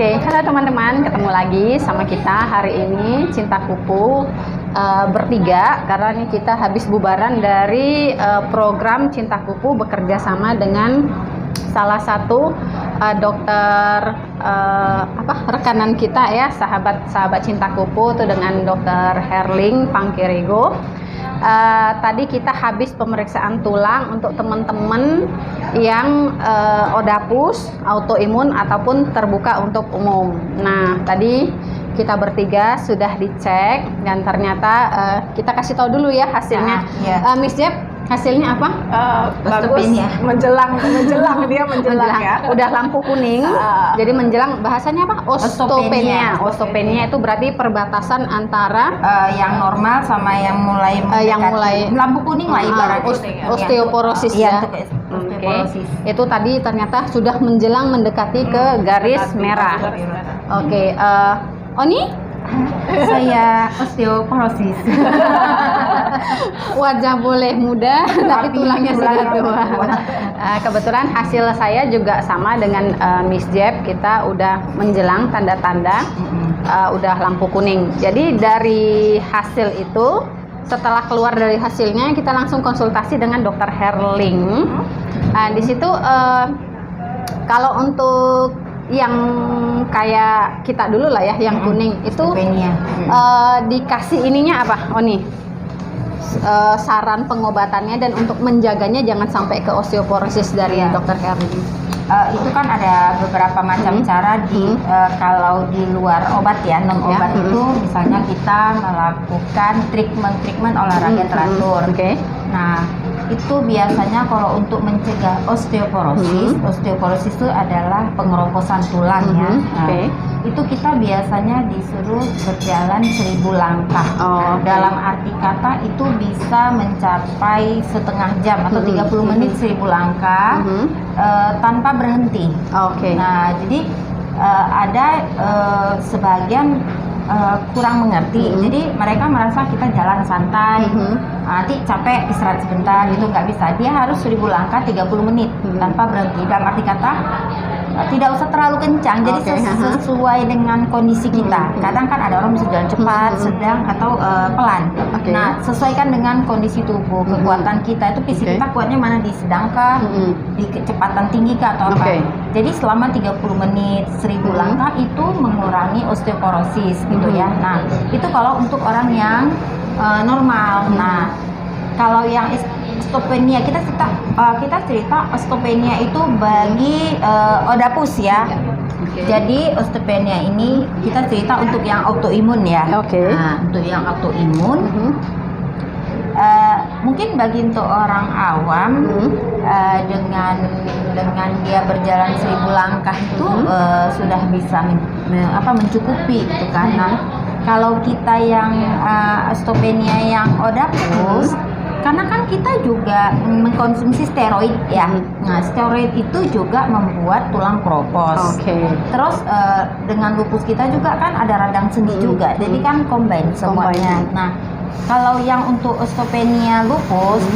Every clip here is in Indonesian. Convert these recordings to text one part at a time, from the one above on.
Oke, halo teman-teman, ketemu lagi sama kita hari ini Cinta Kupu bertiga karena ini kita habis bubaran dari program Cinta Kupu bekerja sama dengan salah satu dokter rekanan kita ya, sahabat Cinta Kupu itu dengan Dokter Herling Pangkirigo. Tadi kita habis pemeriksaan tulang untuk teman-teman yang odapus, autoimun ataupun terbuka untuk umum. Nah, tadi kita bertiga sudah dicek dan ternyata kita kasih tahu dulu ya hasilnya. Miss Jeb, hasilnya apa? Bagus, menjelang ya. Udah lampu kuning, jadi menjelang. Bahasanya apa? Osteopenia. Osteopenia itu berarti perbatasan antara yang normal sama yang mulai lampu kuning lah ibaratnya. Osteoporosis ya. Osteoporosis. Itu tadi ternyata sudah menjelang mendekati ke garis merah. Oke, Oni? Saya osteoporosis. Wajah boleh muda tapi tulangnya sudah tua. Kebetulan hasil saya juga sama dengan Miss Jeb. Kita udah menjelang tanda-tanda udah lampu kuning. Jadi dari hasil itu, setelah keluar dari hasilnya kita langsung konsultasi dengan Dokter Herling. Di situ kalau untuk yang kayak kita dulu lah ya, yang kuning itu dikasih ininya apa, Oni? Saran pengobatannya dan untuk menjaganya jangan sampai ke osteoporosis dari Dokter Herling. Itu kan ada beberapa macam cara kalau di luar obat ya, non obat itu misalnya kita melakukan treatment olahraga teratur. Nah, itu biasanya kalau untuk mencegah osteoporosis, osteoporosis itu adalah pengeroposan tulang ya. Nah, itu kita biasanya disuruh berjalan 1000 langkah. Dalam arti kata itu bisa mencapai setengah jam atau 30 menit 1000 langkah tanpa berhenti. Nah, jadi ada sebagian kurang mengerti, jadi mereka merasa kita jalan santai, nanti capek istirahat sebentar gitu, nggak bisa. Dia harus 1000 langkah 30 menit tanpa berhenti. Dalam arti kata tidak usah terlalu kencang, jadi sesuai dengan kondisi kita. Kadang kan ada orang bisa jalan cepat, sedang atau pelan. Nah, sesuaikan dengan kondisi tubuh, kekuatan kita itu fisik kita kuatnya mana, di sedangkah, di kecepatan tinggi kah atau apa. Jadi selama 30 menit 1000 langkah itu mengurangi osteoporosis gitu ya. Nah, itu kalau untuk orang yang normal. Nah, kalau yang osteopenia, kita cerita osteopenia itu bagi odapus ya. Jadi osteopenia ini kita cerita untuk yang autoimun ya. Nah, untuk yang autoimun mungkin bagi untuk orang awam dengan dia berjalan 1000 langkah itu sudah bisa mencukupi gitu kan. Nah, kalau kita yang osteopenia yang odapus, karena kan kita juga mengkonsumsi steroid ya. Nah, steroid itu juga membuat tulang keropos. Terus dengan lupus kita juga kan ada radang sendi juga. Jadi kan combine semuanya. Nah, kalau yang untuk osteopenia lupus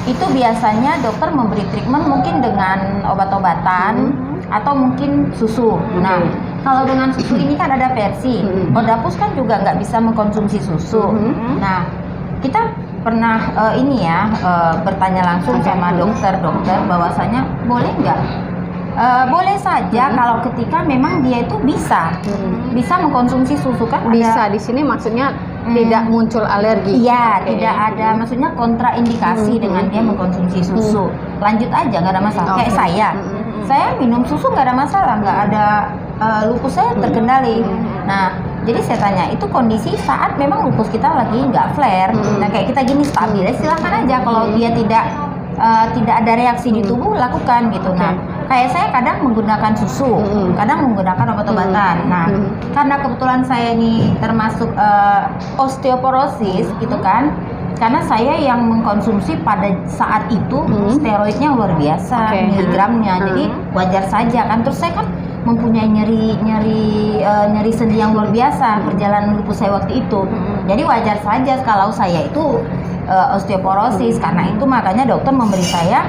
itu biasanya dokter memberi treatment mungkin dengan obat-obatan atau mungkin susu. Nah, kalau dengan susu ini kan ada versi. Odapus kan juga nggak bisa mengkonsumsi susu. Nah, kita pernah bertanya langsung sama dokter bahwasanya boleh nggak? Boleh saja kalau ketika memang dia itu bisa mengkonsumsi susu kan. Bisa di sini maksudnya tidak muncul alergi. Iya, tidak ada, maksudnya kontraindikasi dengan dia mengkonsumsi susu. Lanjut aja, nggak ada masalah. Kayak saya minum susu nggak ada masalah, nggak ada lupus saya terkendali. Nah, jadi saya tanya, itu kondisi saat memang lupus kita lagi nggak flare. Nah, kayak kita gini stabil, silahkan aja. Kalau dia tidak ada reaksi di tubuh, lakukan gitu. Nah, kayak saya kadang menggunakan susu, kadang menggunakan obat-obatan. Nah, karena kebetulan saya ini termasuk osteoporosis gitu kan, karena saya yang mengkonsumsi pada saat itu steroidnya luar biasa, miligramnya. Jadi wajar saja kan. Terus saya kan mempunyai nyeri sendi yang luar biasa perjalanan lupus saya waktu itu. Jadi wajar saja kalau saya itu osteoporosis. Karena itu makanya dokter memberi saya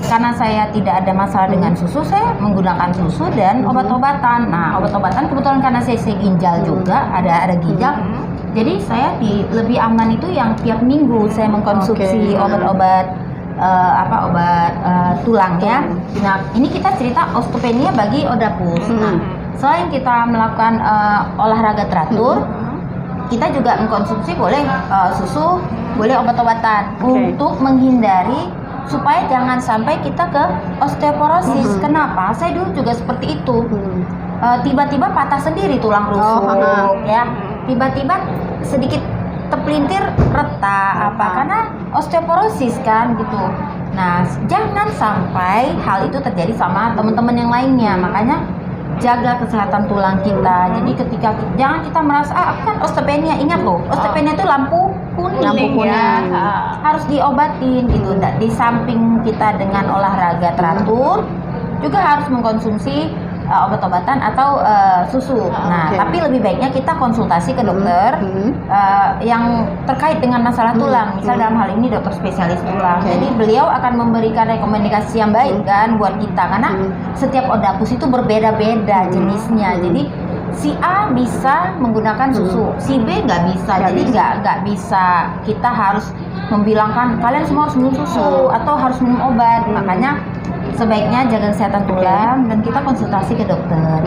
karena saya tidak ada masalah dengan susu, saya menggunakan susu dan obat-obatan. Nah, obat-obatan kebetulan karena saya ginjal juga, ada ginjal. Jadi saya lebih aman itu yang tiap minggu saya mengkonsumsi obat-obat obat tulang ya. Nah, ini kita cerita osteopenia bagi Odapus. Nah, selain kita melakukan olahraga teratur, kita juga mengkonsumsi boleh susu, boleh obat-obatan untuk menghindari supaya jangan sampai kita ke osteoporosis. Kenapa? Saya dulu juga seperti itu. Tiba-tiba patah sendiri tulang rusuk, ya. Tiba-tiba sedikit terpelintir retak karena osteoporosis kan gitu. Nah, jangan sampai hal itu terjadi sama teman-teman yang lainnya. Makanya jaga kesehatan tulang kita. Jadi ketika jangan kita merasa aku kan osteopenia, ingat loh, osteopenia itu lampu kuning ya. Harus diobatin gitu. Di samping kita dengan olahraga teratur, juga harus mengkonsumsi obat-obatan atau susu. Nah, tapi lebih baiknya kita konsultasi ke dokter yang terkait dengan masalah tulang. Misal dalam hal ini dokter spesialis tulang. Jadi beliau akan memberikan rekomendasi yang baik kan buat kita, karena setiap Odapus itu berbeda-beda jenisnya. Jadi si A bisa menggunakan susu, si B nggak bisa. Jadi nggak bisa kita harus membilangkan kalian semua harus minum susu atau harus minum obat. Makanya sebaiknya jaga kesehatan tulang dan kita konsultasi ke dokter.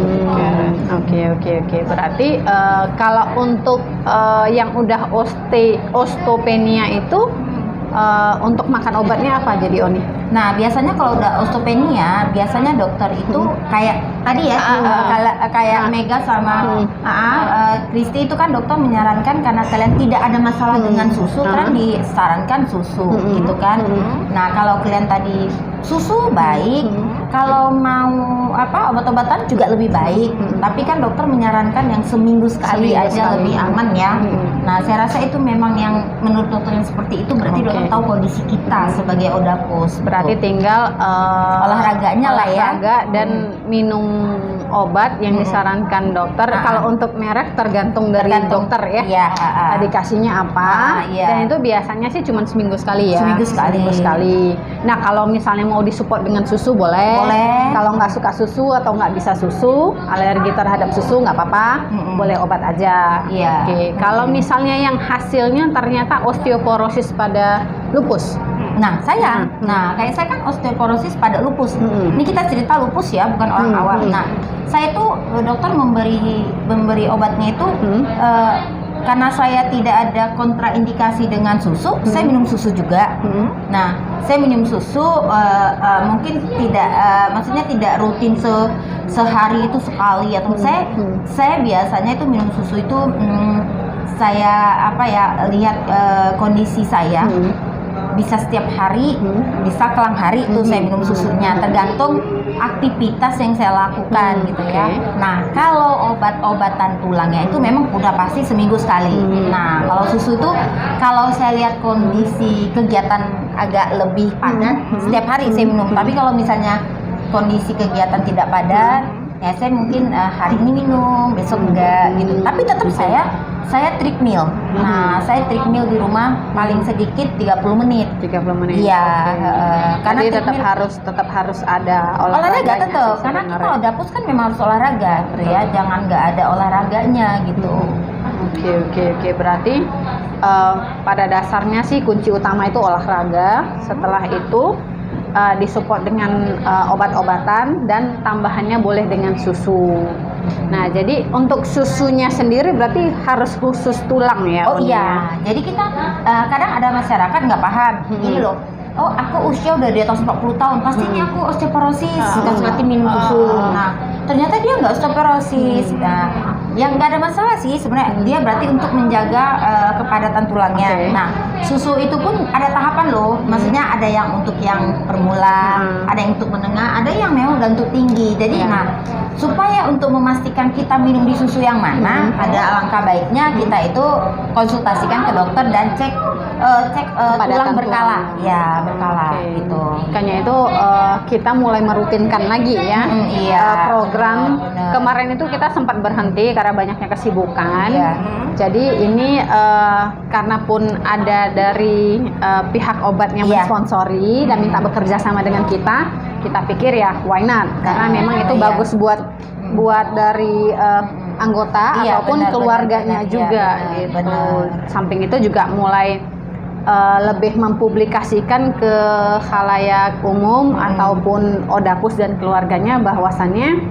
Oke. Berarti kalau untuk yang udah osteopenia itu untuk makan obatnya apa jadi Oni? Nah, biasanya kalau udah osteopenia, biasanya dokter itu kayak tadi ya, kayak Mega sama Kristi itu kan dokter menyarankan karena kalian tidak ada masalah dengan susu, kan disarankan susu gitu kan. Nah, kalau kalian tadi susu baik, kalau mau obat-obatan juga lebih baik. Tapi kan dokter menyarankan yang seminggu sekali aja lebih aman ya. Nah, saya rasa itu memang yang menurut dokter yang seperti itu berarti dokter tahu kondisi kita sebagai Odapus. Berarti tinggal olahraganya lah ya, dan minum obat yang disarankan dokter. Kalau untuk merek tergantung dari dokter ya. Dikasihnya apa? Dan itu biasanya sih cuma seminggu sekali ya. Seminggu sekali. Nah, kalau misalnya mau disupport dengan susu boleh. Kalau nggak suka susu atau nggak bisa susu, alergi terhadap susu nggak apa-apa, boleh obat aja. Oke. Kalau misalnya yang hasilnya ternyata osteoporosis pada lupus. Nah, kayak saya kan osteoporosis pada lupus. Ini kita cerita lupus ya, bukan orang awam. Nah, saya tuh dokter memberi obatnya itu karena saya tidak ada kontraindikasi dengan susu, saya minum susu juga. Nah, saya minum susu mungkin tidak, maksudnya tidak rutin sehari itu sekali atau saya biasanya itu minum susu itu saya lihat kondisi saya. Bisa setiap hari, bisa kelang hari itu saya minum susunya, tergantung aktivitas yang saya lakukan gitu ya. Nah, kalau obat-obatan tulangnya itu memang udah pasti seminggu sekali. Nah, kalau susu itu kalau saya lihat kondisi kegiatan agak lebih padat, setiap hari saya minum. Tapi kalau misalnya kondisi kegiatan tidak padat, ya saya mungkin hari ini minum, besok enggak gitu. Tapi tetap saya trik meal. Nah, saya trik meal di rumah paling sedikit 30 menit. 30 menit. Iya, karena tetap harus ada olahraga tetap. Karena kita Odapus kan memang harus olahraga, gitu ya. Jangan nggak ada olahraganya gitu. Oke. Berarti pada dasarnya sih kunci utama itu olahraga. Setelah itu disupport dengan obat-obatan dan tambahannya boleh dengan susu. Nah, jadi untuk susunya sendiri berarti harus khusus tulang ya? Oh iya, jadi kita kadang ada masyarakat nggak paham. Gini loh, oh aku usia udah di atas 40 tahun, pastinya aku osteoporosis, suka minum susu. Nah, ternyata dia nggak osteoporosis. Nah, yang nggak ada masalah sih sebenarnya, dia berarti untuk menjaga kepadatan tulangnya. Nah, susu itu pun ada tahapan loh, maksudnya ada yang untuk yang permula, ada yang untuk menengah, ada yang memang udah untuk tinggi. Jadi supaya untuk memastikan kita minum di susu yang mana, ada alangkah baiknya kita itu konsultasikan ke dokter dan cek tulang berkala. Ya, berkala gitu. Makanya itu kita mulai merutinkan lagi ya. program. benar. Kemarin itu kita sempat berhenti karena banyaknya kesibukan. Iya. Jadi ini karena pun ada dari pihak obat yang Iya. mensponsori dan minta bekerja sama dengan kita pikir ya why not? Karena memang itu iya. bagus buat dari anggota Iya, ataupun benar, keluarganya benar, juga iya, gitu. benar. Samping itu juga mulai lebih mempublikasikan ke khalayak umum ataupun Odapus dan keluarganya bahwasannya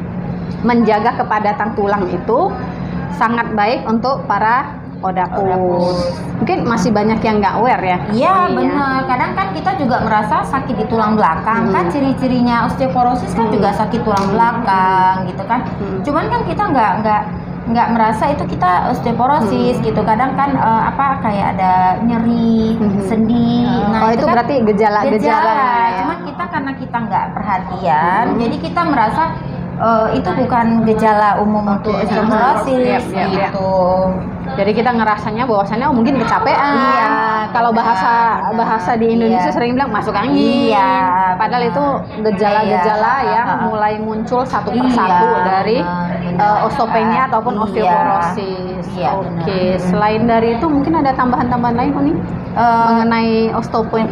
menjaga kepadatan tulang itu sangat baik untuk para Odapus. Mungkin masih banyak yang nggak aware ya. Iya Ini ya. benar. Kadang kan kita juga merasa sakit di tulang belakang kan ciri-cirinya osteoporosis kan juga sakit tulang belakang gitu kan. Cuman kan kita nggak merasa itu kita osteoporosis gitu. Kadang kan kayak ada nyeri, sendi. Oh, itu kan berarti gejala-gejala ya. Cuman kita karena kita nggak perhatian, jadi kita merasa itu bukan gejala umum untuk osteoporosis Iya, iya. gitu. Jadi kita ngerasanya bahwasannya mungkin kecapean. Iya, Kalau benar. bahasa di Indonesia Iya. sering bilang masuk angin. Iya, Padahal benar. itu gejala-gejala Iya. yang mulai muncul satu persatu Iya, dari benar. osteopenia ataupun Iya. osteoporosis. Iya, Oke, benar. selain dari itu mungkin ada tambahan-tambahan lain Oni mengenai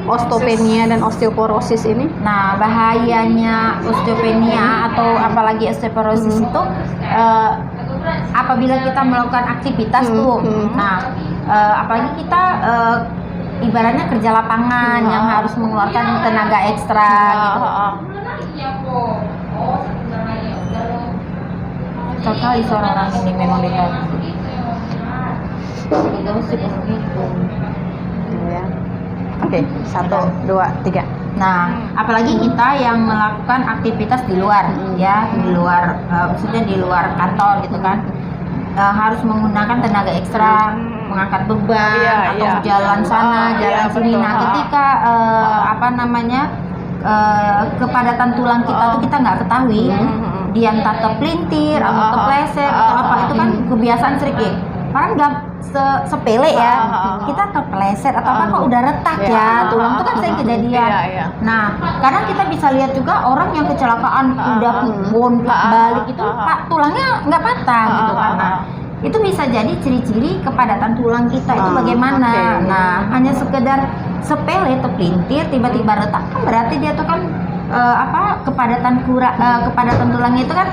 osteopenia dan osteoporosis ini? Nah, bahayanya osteopenia atau apalagi osteoporosis itu apabila kita melakukan aktivitas tuh. Nah, apalagi kita ibaratnya kerja lapangan yang harus mengeluarkan tenaga ekstra gitu. Sekali suara orang ini memang ditanya. Ya. Oke, 1, 2, 3. Nah, apalagi kita yang melakukan aktivitas di luar, ya, di luar, maksudnya di luar kantor gitu kan, harus menggunakan tenaga ekstra, mengangkat beban atau jalan sana, jalan sini. betul. Nah, ketika kepadatan tulang kita tuh kita nggak ketahui, dia entah terpelintir atau terpleset atau apa, itu kan kebiasaan sering ya. Kan nggak sepele ya, kita terpleset atau apa kok udah retak ya tulang itu kan sering kejadian. Nah, kadang kita bisa lihat juga orang yang kecelakaan udah balik itu tulangnya nggak patah gitu kan. Nah, itu bisa jadi ciri-ciri kepadatan tulang kita itu bagaimana. Nah, hanya sekedar sepele terpelintir tiba-tiba retak kan berarti dia tuh kan kepadatan tulangnya itu kan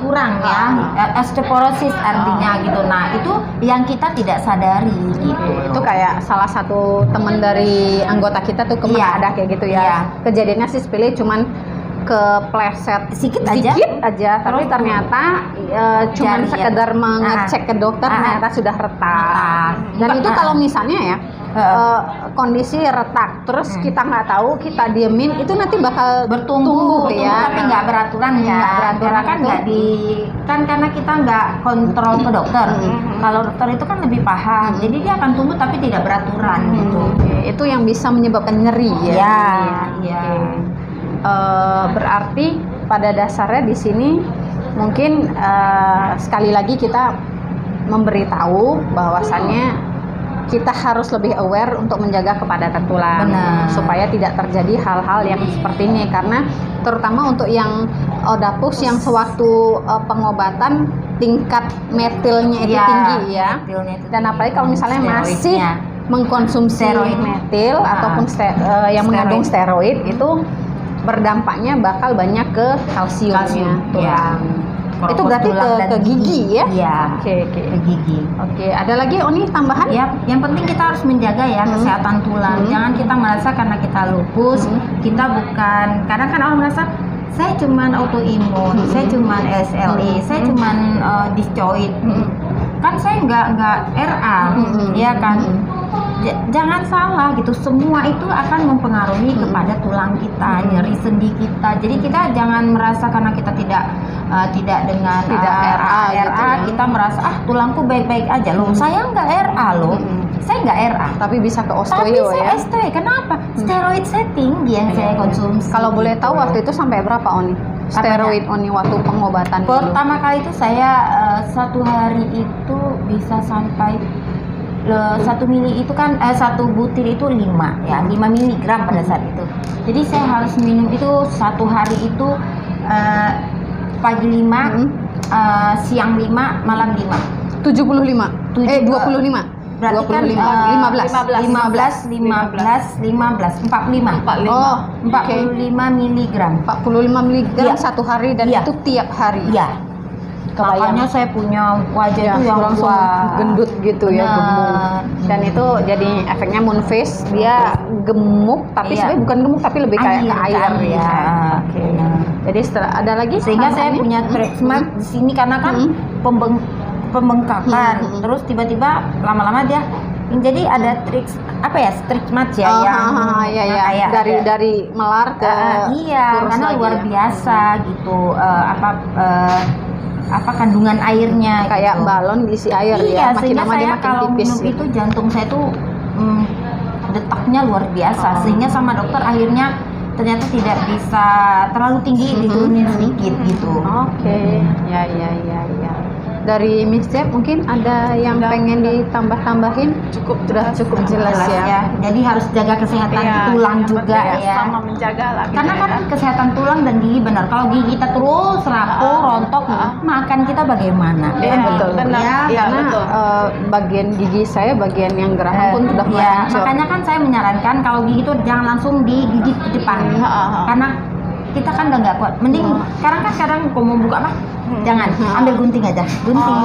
kurang ya, osteoporosis artinya gitu. Nah, itu yang kita tidak sadari gitu. Itu kayak salah satu teman dari anggota kita tuh kemarin ada kayak gitu ya. Iya. Kejadiannya sih sepele, cuman kepleset Sedikit aja, tapi ternyata cuman Jari, sekedar mengecek ke dokter ternyata sudah retak. Dan itu kalau misalnya ya kondisi retak, terus kita nggak tahu, kita diemin, itu nanti bakal bertumbuh ya. tapi nggak beraturan ya. Nggak beraturan Karena kan itu. nggak karena kita nggak kontrol ke dokter. Kalau dokter itu kan lebih paham, jadi dia akan tumbuh tapi tidak beraturan gitu. Itu yang bisa menyebabkan nyeri ya. Iya. Berarti pada dasarnya di sini mungkin sekali lagi kita memberitahu bahwasannya kita harus lebih aware untuk menjaga kepadatan tulang. Benar. Supaya tidak terjadi hal-hal yang seperti ini, karena terutama untuk yang Odapus yang sewaktu pengobatan tingkat metilnya itu tinggi ya. Metilnya itu Dan apalagi kalau misalnya masih steroidnya. mengkonsumsi Steroid. metil ataupun yang mengandung steroid, itu berdampaknya bakal banyak ke kalsiumnya tulang. Itu berarti ke gigi ya? Iya. Oke. Ke gigi. Oke, ada lagi Oni tambahan? Ya, yang penting kita harus menjaga ya kesehatan tulang. Jangan kita merasa karena kita lupus, kita bukan. Kadang kan orang merasa saya cuman autoimun, saya cuman SLE, saya cuman discoid. Kan saya nggak RA, ya kan? Jangan salah gitu, semua itu akan mempengaruhi kepada tulang kita, nyeri sendi kita. Jadi kita jangan merasa karena kita tidak dengan RA gitu ya. kita merasa tulangku baik-baik aja loh. Saya nggak RA loh, saya nggak RA. Tapi bisa ke Tapi osteo saya ya? ST, kenapa? Steroid saya tinggi yang saya konsumsi. Kalau boleh tahu waktu itu sampai berapa Oni? Steroid Oni waktu pengobatan dulu? Pertama kali itu saya satu hari itu bisa sampai 1 mili itu kan 1 butir itu 5 miligram pada saat itu. Jadi saya harus minum itu 1 hari itu Pagi 5, siang 5, malam 5. 75. 25. Berarti kan 15. 45. Oh, 45 miligram. 45 miligram Iya. satu hari dan Iya. itu tiap hari. Iya. Kebayang. Makanya saya punya wajah Ya, itu yang langsung gendut gitu ya, Benar. gemuk. Dan itu jadi efeknya moon face, dia gemuk tapi Iya. sebenarnya bukan gemuk tapi lebih kayak ke air ya. Oke. Benar. Jadi setelah ada lagi Sehingga saya tambahannya? punya treatment di sini karena kan pembengkakan, terus tiba-tiba lama-lama dia jadi ada treatment ya yang iya, kayak dari melar ke iya kurus karena lagi luar ya. biasa gitu apa kandungan airnya Kayak gitu. balon diisi air Iya, ya, makin sehingga lama dia saya makin kalau tipis. minum itu jantung saya tuh detaknya luar biasa, sehingga sama dokter akhirnya ternyata tidak bisa terlalu tinggi, diturunin sedikit gitu. Oke, ya. Dari Miss Jeb mungkin ada yang pengen ditambah-tambahin? Sudah cukup jelas ya. Jadi harus jaga kesehatan tulang juga ya. Sama menjaga lah. Karena kan kesehatan tulang dan gigi benar. Kalau gigi kita terus rapuh, rontok, makan kita bagaimana? Iya, Kan betul. benar. Ya, Iya, Karena betul. bagian gigi saya, bagian yang geraham pun sudah mulai ya, hancur. makanya kan saya menyarankan kalau gigi itu jangan langsung digigit ke depan. Karena kita kan udah nggak kuat. Mending sekarang kan kadang kalau mau buka apa? Jangan, ambil gunting aja, gunting.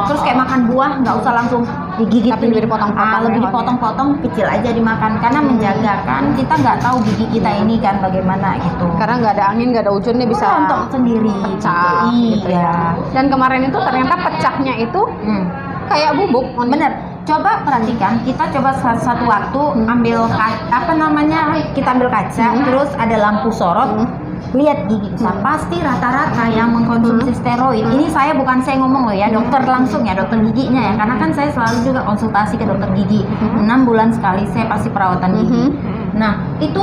Terus kayak makan buah nggak usah langsung digigit, Tapi lebih dipotong-potong lebih ya, dipotong-potong, kecil aja dimakan. Karena menjaga kan kita nggak tahu gigi kita ini kan bagaimana gitu. Karena nggak ada angin, nggak ada hujan, dia bisa Rontok sendiri. pecah gitu Iya. ya. Dan kemarin itu ternyata pecahnya itu kayak bubuk. Bener. Coba perhatikan, kita coba satu waktu ambil kita ambil kaca, terus ada lampu sorot, lihat gigi kita, pasti rata-rata yang mengkonsumsi steroid. Ini saya ngomong loh ya, dokter langsung ya, dokter giginya ya, karena kan saya selalu juga konsultasi ke dokter gigi. 6 bulan sekali saya pasti perawatan gigi. Nah itu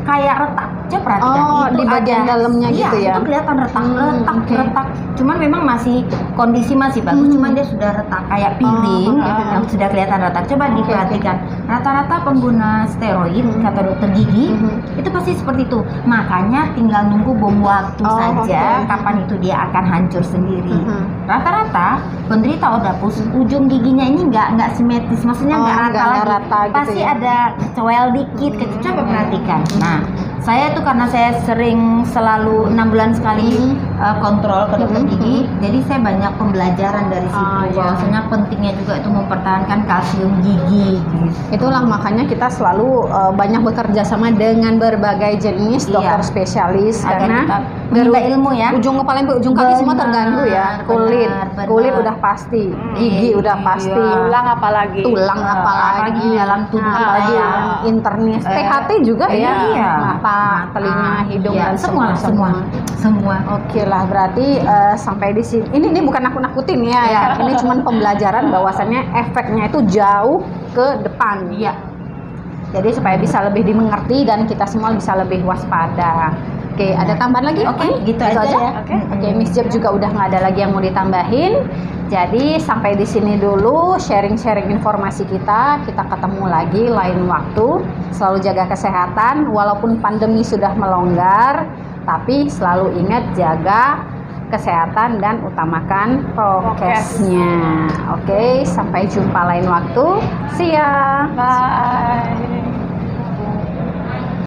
kayak retak. Coba perhatikan, itu di bagian ada, dalamnya gitu ya. Itu kelihatan retak. Cuman memang kondisi masih bagus, cuman dia sudah retak kayak piring yang sudah kelihatan retak. Coba diperhatikan. Rata-rata pengguna steroid kata dokter gigi itu pasti seperti itu. Makanya tinggal nunggu bom waktu saja kapan itu dia akan hancur sendiri. Rata-rata penderita odapus ujung giginya ini nggak simetris, maksudnya nggak rata lagi. Gitu Pasti ya. ada cewel dikit. Coba perhatikan. Nah, saya tuh karena saya sering selalu 6 bulan sekali kontrol ke dokter gigi, jadi saya banyak pembelajaran dari situ. Bahwasanya pentingnya juga itu mempertahankan kalsium gigi. Gitu. Itulah makanya kita selalu banyak bekerja sama dengan berbagai jenis dokter spesialis Agar karena kita menimba ilmu ya. ujung kepala sampai ujung kaki semua Benar, terganggu ya. benar. Kulit udah pasti, gigi udah pasti, Tulang apalagi. tulang apalagi di dalam tubuh apalagi kita ya. yang internis, THT juga ya, Iya. mata, telinga, hidung Iya, dan semua. Oke lah, berarti sampai di sini. Ini bukan nakut-nakutin ya. Ini cuma pembelajaran bahwasannya efeknya itu jauh ke depan. Iya. Jadi supaya bisa lebih dimengerti dan kita semua bisa lebih waspada. Oke, ada tambahan lagi? Oke, gitu aja ya. Oke, Miss Jeb juga udah nggak ada lagi yang mau ditambahin. Jadi sampai di sini dulu sharing-sharing informasi kita. Kita ketemu lagi lain waktu. Selalu jaga kesehatan, walaupun pandemi sudah melonggar, tapi selalu ingat jaga kesehatan dan utamakan prokesnya. Oke, sampai jumpa lain waktu. See ya. Bye.